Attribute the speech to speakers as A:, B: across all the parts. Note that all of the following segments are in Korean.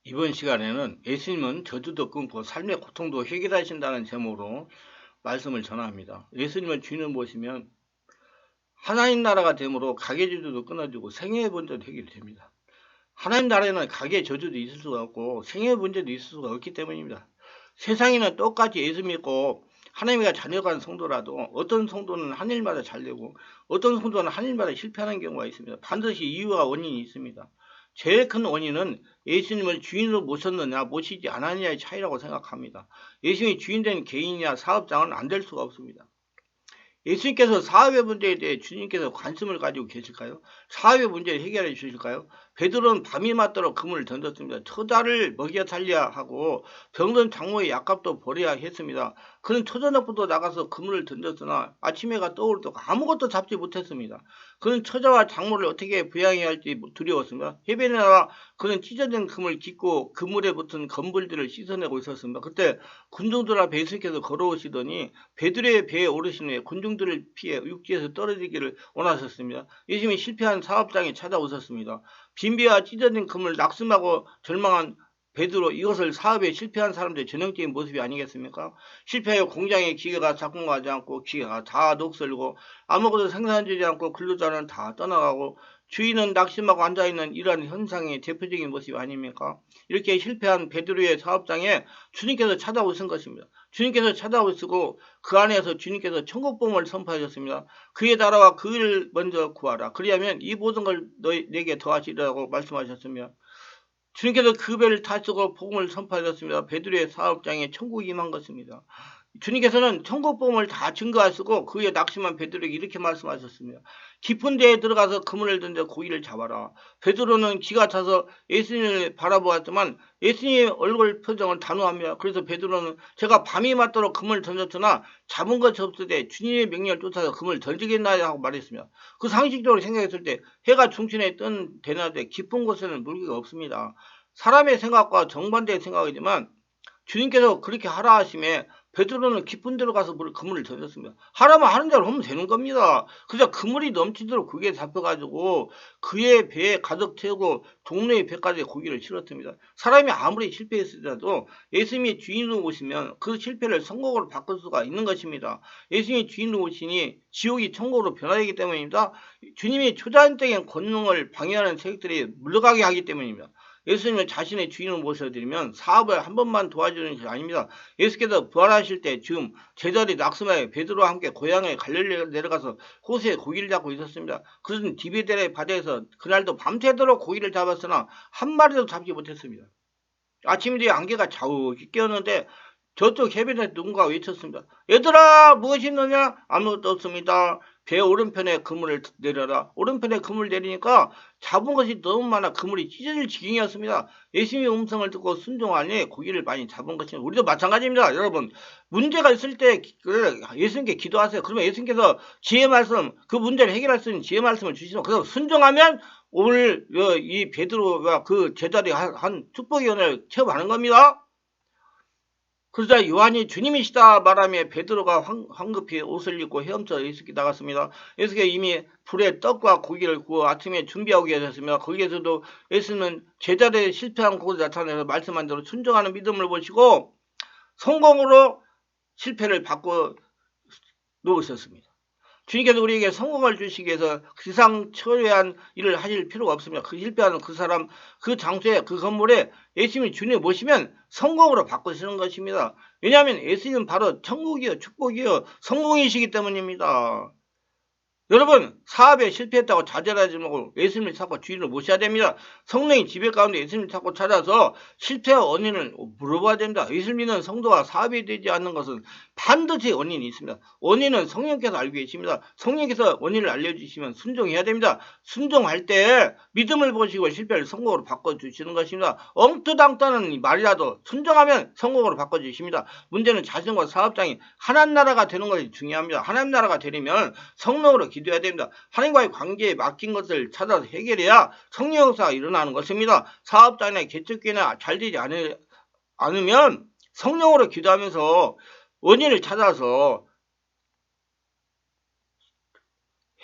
A: 이번 시간에는 예수님은 저주도 끊고 삶의 고통도 해결하신다는 제목으로 말씀을 전합니다. 예수님을 주인을 모시면 하나님 나라가 되므로 가계 저주도 끊어지고 생애의 번제도 해결됩니다. 하나님 나라에는 가계 저주도 있을 수가 없고 생애의 번제도 있을 수가 없기 때문입니다. 세상에는 똑같이 예수 믿고 하나님과 자녀간 성도라도 어떤 성도는 하늘마다 잘 되고 어떤 성도는 하늘마다 실패하는 경우가 있습니다. 반드시 이유와 원인이 있습니다. 제일 큰 원인은 예수님을 주인으로 모셨느냐 모시지 않았느냐의 차이라고 생각합니다. 예수님이 주인된 개인이나 사업장은 안 될 수가 없습니다. 예수님께서 사업의 문제에 대해 주님께서 관심을 가지고 계실까요? 사업의 문제를 해결해 주실까요? 베드로는 밤이 맞도록 그물을 던졌습니다. 처자를 먹여 살려야 하고 병든 장모의 약값도 벌여야 했습니다. 그는 처저녁부터 나가서 그물을 던졌으나 아침해가 떠올 때 아무것도 잡지 못했습니다. 그는 처자와 장모를 어떻게 부양해야 할지 두려웠습니다. 해변에 나와 그는 찢어진 그물 깃고 그물에 붙은 건물들을 씻어내고 있었습니다. 그때 군중들 앞에 예수님께서 걸어오시더니 베드로의 배에 오르신 후에 군중들을 피해 육지에서 떨어지기를 원하셨습니다. 예수님이 실패한 사업장에 찾아오셨습니다. 빈배와 찢어진 금을 낙심하고 절망한 베드로, 이것을 사업에 실패한 사람들의 전형적인 모습이 아니겠습니까? 실패하여 공장의 기계가 작동하지 않고 기계가 다 녹슬고 아무것도 생산되지 않고 근로자는 다 떠나가고 주인은 낙심하고 앉아있는 이러한 현상의 대표적인 모습이 아닙니까? 이렇게 실패한 베드로의 사업장에 주님께서 찾아오신 것입니다. 주님께서 찾아오시고 그 안에서 주님께서 천국복음을 선포하셨습니다. 그의 나라와 그를 먼저 구하라. 그리하면 이 모든 걸 내게 더하시리라고 말씀하셨으며 주님께서 그 배를 타시고 복음을 선포하셨습니다. 베드로의 사업장에 천국이 임한 것입니다. 주님께서는 천국복음을 다 증거하시고 그의 낙심한 베드로에게 이렇게 말씀하셨습니다. 깊은 데에 들어가서 그물을 던져 고기를 잡아라. 베드로는 기가 차서 예수님을 바라보았지만 예수님의 얼굴 표정은 단호합니다. 그래서 베드로는 제가 밤이 맞도록 그물을 던졌으나 잡은 것이 없으되 주님의 명령을 쫓아서 그물을 던지겠나요? 하고 말했습니다. 그 상식적으로 생각했을 때 해가 중천에 뜬 대낮에 깊은 곳에는 물기가 없습니다. 사람의 생각과 정반대의 생각이지만 주님께서 그렇게 하라 하심에 베드로는 깊은 데로 가서 그물을 던졌습니다. 하라면 하는 대로 하면 되는 겁니다. 그래서 그물이 넘치도록 그게 잡혀가지고 그의 배에 가득 채우고 동네의 배까지 고기를 실었습니다. 사람이 아무리 실패했으더라도 예수님이 주인으로 오시면 그 실패를 성공으로 바꿀 수가 있는 것입니다. 예수님이 주인으로 오시니 지옥이 천국으로 변화되기 때문입니다. 주님이 초자연적인 권능을 방해하는 세력들이 물러가게 하기 때문입니다. 예수님을 자신의 주인으로 모셔드리면 사업을 한 번만 도와주는 것이 아닙니다. 예수께서 부활하실 때 지금 제자리 낙심하여 베드로와 함께 고향에 갈릴리에 내려가서 호수에 고기를 잡고 있었습니다. 그것은 디비데레 바다에서 그날도 밤새도록 고기를 잡았으나 한 마리도 잡지 못했습니다. 아침이 되어 안개가 자욱이 끼었는데 저쪽 해변에 누군가 외쳤습니다. 얘들아 무엇이 있느냐? 아무것도 없습니다. 배 오른편에 그물을 내려라. 오른편에 그물을 내리니까 잡은 것이 너무 많아 그물이 찢어질 지경이었습니다. 예수님의 음성을 듣고 순종하니 고기를 많이 잡은 것입니다. 우리도 마찬가지입니다. 여러분 문제가 있을 때 예수님께 기도하세요. 그러면 예수님께서 지혜 말씀 그 문제를 해결할 수 있는 지혜 말씀을 주시면 그래서 순종하면 오늘 이 베드로가 그 제자리 한 축복의 은혜를 체험하는 겁니다. 그러자 요한이 주님이시다 말하며 베드로가 황급히 옷을 입고 헤엄쳐 예수께 나갔습니다. 예수께 이미 불에 떡과 고기를 구워 아침에 준비하고 계셨습니다. 거기에서도 예수는 제자리에 실패한 곳을 나타내서 말씀한 대로 순종하는 믿음을 보시고 성공으로 실패를 바꿔 놓으셨습니다. 주님께서 우리에게 성공을 주시기 위해서 기상천외한 일을 하실 필요가 없습니다. 그 실패하는 그 사람, 그 장소에, 그 건물에 예수님이 주님 모시면 성공으로 바꾸시는 것입니다. 왜냐하면 예수님은 바로 천국이요, 축복이요, 성공이시기 때문입니다. 여러분 사업에 실패했다고 좌절하지 말고 예수님을 찾고 주인을 모셔야 됩니다. 성령이 지배 가운데 예수님을 찾고 찾아서 실패와 원인을 물어봐야 됩니다. 예수를 믿는 성도가 사업이 되지 않는 것은 반드시 원인이 있습니다. 원인은 성령께서 알고 계십니다. 성령께서 원인을 알려주시면 순종해야 됩니다. 순종할 때 믿음을 보시고 실패를 성공으로 바꿔주시는 것입니다. 엉뚱당떠는 말이라도 순종하면 성공으로 바꿔주십니다. 문제는 자신과 사업장이 하나님 나라가 되는 것이 중요합니다. 하나님 나라가 되려면 성령으로 기도해야 됩니다. 하나님과의 관계에 막힌 것을 찾아서 해결해야 성령 역사가 일어나는 것입니다. 사업장이나 개척교회나 잘 되지 않으면 성령으로 기도하면서 원인을 찾아서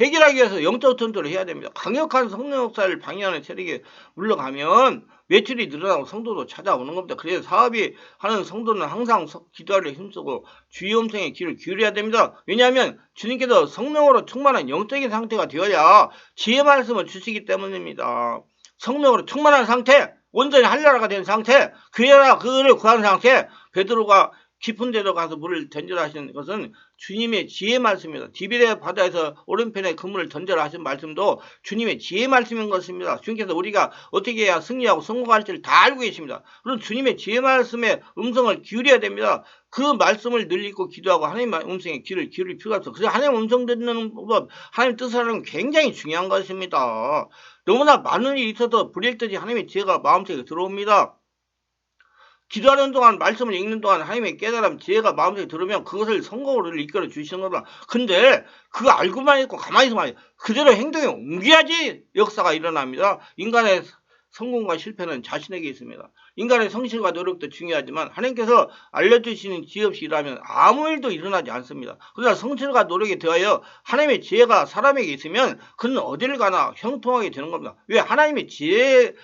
A: 해결하기 위해서 영적 전도를 해야 됩니다. 강력한 성령 역사를 방해하는 세력이 물러가면 매출이 늘어나고 성도도 찾아오는 겁니다. 그래서 사업이 하는 성도는 항상 기도하려 힘쓰고 주의 음성에 귀를 기울여야 됩니다. 왜냐하면 주님께서 성령으로 충만한 영적인 상태가 되어야 지혜 말씀을 주시기 때문입니다. 성령으로 충만한 상태, 온전히 한나라가 된 상태, 그래야 그를 구한 상태. 베드로가 깊은 데로 가서 물을 던져라 하시는 것은 주님의 지혜 말씀입니다. 디베레 바다에서 오른편에 그물을 던져라 하신 말씀도 주님의 지혜 말씀인 것입니다. 주님께서 우리가 어떻게 해야 승리하고 성공할지를 다 알고 계십니다. 그럼 주님의 지혜 말씀에 음성을 기울여야 됩니다. 그 말씀을 늘 읽고 기도하고 하나님의 음성에 귀를 기울일 필요가 없어. 그래서 하나님 음성 듣는 법, 하나님 뜻을 하는 건 굉장히 중요한 것입니다. 너무나 많은 일이 있어도 불일듯이 하나님의 지혜가 마음속에 들어옵니다. 기도하는 동안, 말씀을 읽는 동안 하나님의 깨달음, 지혜가 마음속에 들으면 그것을 성공으로 이끌어 주시는 겁니다. 근데 그거 알고만 있고 가만히 있으면 그대로 행동에 옮겨야지 역사가 일어납니다. 인간의 성공과 실패는 자신에게 있습니다. 인간의 성실과 노력도 중요하지만 하나님께서 알려주시는 지혜 없이 일하면 아무 일도 일어나지 않습니다. 그러나 성실과 노력에 더하여 하나님의 지혜가 사람에게 있으면 그는 어디를 가나 형통하게 되는 겁니다. 왜? 하나님의 지혜를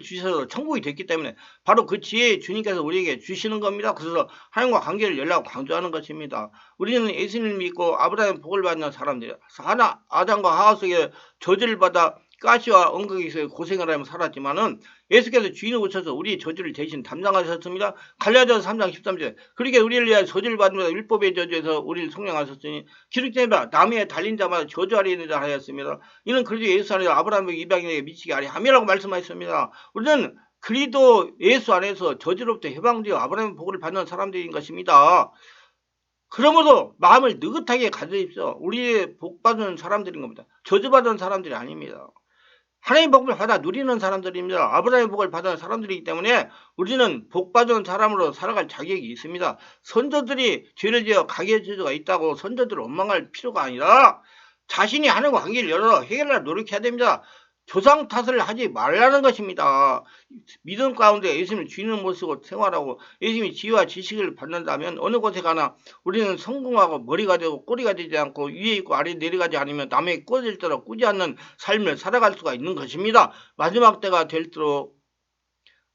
A: 주셔서 천국이 됐기 때문에 바로 그 지혜 주님께서 우리에게 주시는 겁니다. 그래서 하나님과 관계를 열라고 강조하는 것입니다. 우리는 예수님을 믿고 아브라함의 복을 받는 사람들이야. 아담과 하와 속에 저주를 받아 가시와 엉겅퀴에서 고생을 하며 살았지만은 예수께서 주인을 오셔서 우리의 저주를 대신 담당하셨습니다. 갈라디아서 3장 13절 그렇게 우리를 위하여 저주를 받으면서 율법의 저주에서 우리를 속량하셨으니 기록되니라 남의 달린 자마다 저주하리라 하였습니다. 이는 그리스도 예수 안에서 아브라함의 이방인에게 미치게 하리 함이라고 말씀하셨습니다. 우리는 그리스도 예수 안에서 저주로부터 해방되어 아브라함의 복을 받는 사람들인 것입니다. 그러므로 마음을 느긋하게 가지십시오. 우리의 복받은 사람들인 겁니다. 저주받은 사람들이 아닙니다. 하나님의 복을 받아 누리는 사람들입니다. 아브라함의 복을 받은 사람들이기 때문에 우리는 복받은 사람으로 살아갈 자격이 있습니다. 선조들이 죄를 지어 가게 저주가 있다고 선조들을 원망할 필요가 아니라 자신이 하나님과 관계를 열어 해결하려 노력해야 됩니다. 조상 탓을 하지 말라는 것입니다. 믿음 가운데 예수님을 주인을 모시고 생활하고 예수님이 지혜와 지식을 받는다면 어느 곳에 가나 우리는 성공하고 머리가 되고 꼬리가 되지 않고 위에 있고 아래 내려가지 않으면 남에게 꼬질 대로 꾸지 않는 삶을 살아갈 수가 있는 것입니다. 마지막 때가 될수록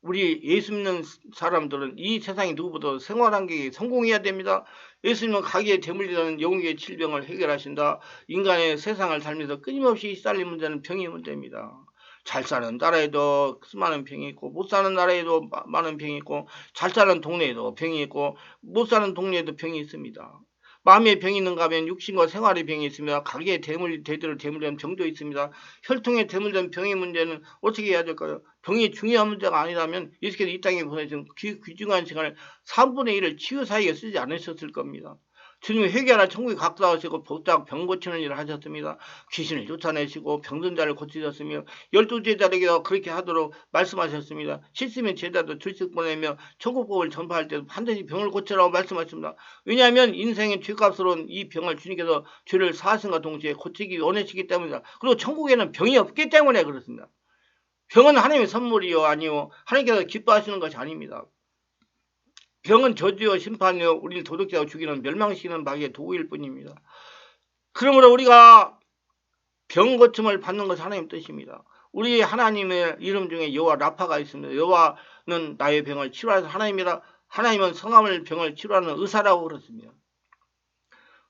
A: 우리 예수 믿는 사람들은 이 세상의 누구보다 생활환경이 성공해야 됩니다. 예수님은 가게에 대물리는 영웅의 질병을 해결하신다. 인간의 세상을 살면서 끊임없이 시달린 문제는 병의 문제입니다. 잘 사는 나라에도 수많은 병이 있고 못 사는 나라에도 많은 병이 있고 잘 사는 동네에도 병이 있고 못 사는 동네에도 병이 있습니다. 마음의 병이 있는가 하면 육신과 생활의 병이 있습니다. 가게에 대대로 대물리는 병도 있습니다. 혈통에 대물리는 병의 문제는 어떻게 해야 될까요? 병이 중요한 문제가 아니라면 예수께서 이 땅에 보내신 귀중한 시간을 3분의 1을 치유 사역에 쓰지 않으셨을 겁니다. 주님이 회개하라 천국에 가까우시고 복작 병 고치는 일을 하셨습니다. 귀신을 쫓아내시고 병든 자를 고치셨으며 12제자에게 그렇게 하도록 말씀하셨습니다. 씻으면 제자도 들씩 보내며 천국복을 전파할 때도 반드시 병을 고치라고 말씀하셨습니다. 왜냐하면 인생의 죄값스러운 이 병을 주님께서 죄를 사하신과 동시에 고치기 원하시기 때문입니다. 그리고 천국에는 병이 없기 때문에 그렇습니다. 병은 하나님의 선물이요 아니요 하나님께서 기뻐하시는 것이 아닙니다. 병은 저주요 심판이요 우리를 도둑질하고 죽이는 멸망시키는 마귀의 도구일 뿐입니다. 그러므로 우리가 병 고침을 받는 것이 하나님 뜻입니다. 우리 하나님의 이름 중에 여호와 라파가 있습니다. 여호와는 나의 병을 치료하는 하나님이라. 하나님은 성함을 병을 치료하는 의사라고 그렇습니다.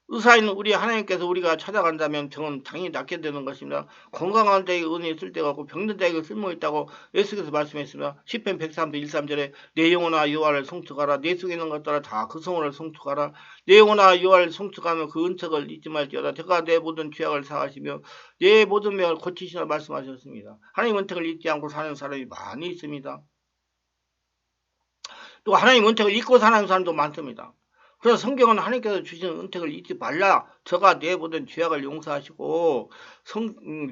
A: 의사인 우리 하나님께서 우리가 찾아간다면 병은 당연히 낫게 되는 것입니다. 건강한 자에게 은혜 있을 때가 없고 병든 자에게 쓸모 있다고 예수께서 말씀했습니다. 시편 103편 1~3절에 내 영혼아 여호와를 송축하라. 내 속에 있는 것들아 다 그 성호를 송축하라. 내 영혼아 여호와를 송축하며 그 은책을 잊지 말지어다. 그가 내 모든 죄악을 사하시며 내 모든 병을 고치시라 말씀하셨습니다. 하나님 은택을 잊지 않고 사는 사람이 많이 있습니다. 또 하나님 은택을 잊고 사는 사람도 많습니다. 그래서 성경은 하나님께서 주시는 은택을 잊지 말라. 저가 내 모든 죄악을 용서하시고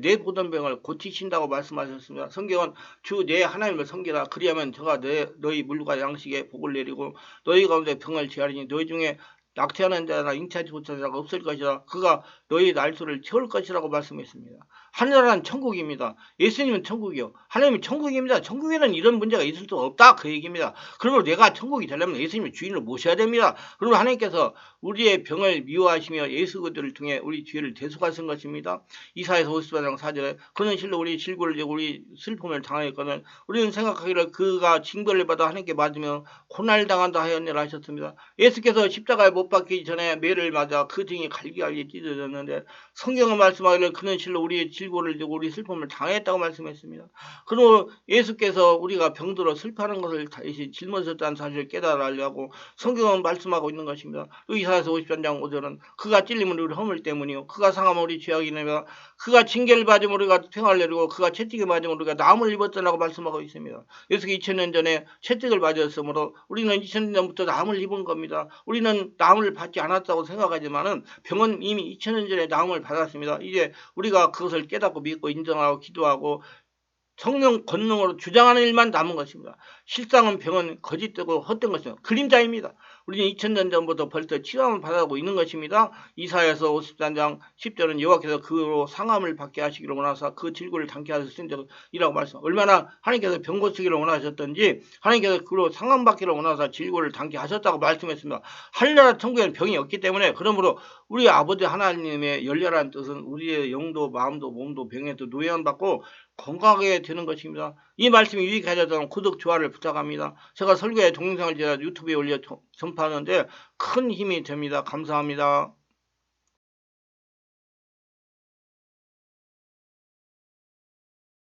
A: 내 모든 병을 고치신다고 말씀하셨습니다. 성경은 주 내 하나님을 섬기라. 그리하면 저가 너희 물과 양식에 복을 내리고 너희 가운데 병을 제하리니 너희 중에 낙태하는 자나 잉태하지 못하는 자가 없을 것이라. 그가 너희 날수를 채울 것이라고 말씀했습니다. 하늘나라는 천국입니다. 예수님은 천국이요. 하나님은 천국입니다. 천국에는 이런 문제가 있을 수 없다. 그 얘기입니다. 그러므로 내가 천국이 되려면 예수님의 주인을 모셔야 됩니다. 그러므로 하나님께서 우리의 병을 미워하시며 예수 그리스도를 통해 우리 죄를 대속하신 것입니다. 이사야서 54장 4절에 그는 실로 우리 질고를 지고 우리 슬픔을 당하였거든 우리는 생각하기를 그가 징벌을 받아 하나님께 맞으며 고난을 당한다 하였느라 하셨습니다. 예수께서 십자가에 못 박히기 전에 매를 맞아 그 등이 갈기갈기 찢어졌는데 성경은 말씀하기를 그는 실로 우리의 질고를 지고 우리 슬픔을 당했다고 말씀했습니다. 그리고 예수께서 우리가 병들어 슬퍼하는 것을 다시 짊어졌다는 사실을 깨달아 하려고 성경은 말씀하고 있는 것입니다. 또 이사야서 53장 5절은 그가 찔림은 우리 허물 때문이요 그가 상함은 우리 죄악이 내며 그가 징계를 받으면 우리가 평안을 누리고 그가 채찍을 맞으면 우리가 나음을 입었다라고 말씀하고 있습니다. 예수가 2000년 전에 채찍을 맞았으므로 우리는 2000년 전부터 나음을 입은 겁니다. 우리는 나음을 받지 않았다고 생각하지만은 병은 이미 2000년 전에 나음을 받았습니다. 이제 우리가 그것을 깨닫고 믿고 인정하고 기도하고 성령 권능으로 주장하는 일만 남은 것입니다. 실상은 병은 거짓되고 헛된 것입니다. 그림자입니다. 우리는 2000년 전부터 벌써 치감을 받아오고 있는 것입니다. 이사야서 53장 10절은 여호와께서 그로 상함을 받게 하시기를 원하사 그 질고를 당케 하셨으니라고 말씀. 얼마나 하나님께서 병 고치기를 원하셨던지 하나님께서 그로 상함 받기를 원하사 질고를 당케 하셨다고 말씀했습니다. 하늘나라 천국에는 병이 없기 때문에 그러므로 우리 아버지 하나님의 열렬한 뜻은 우리의 영도 마음도 몸도 병에도 노예한 받고 건강하게 되는 것입니다. 이 말씀이 유익하셨다면 구독, 좋아요를 부탁합니다. 제가 설교에 동영상을 제가 유튜브에 올려 전파하는데 큰 힘이 됩니다. 감사합니다.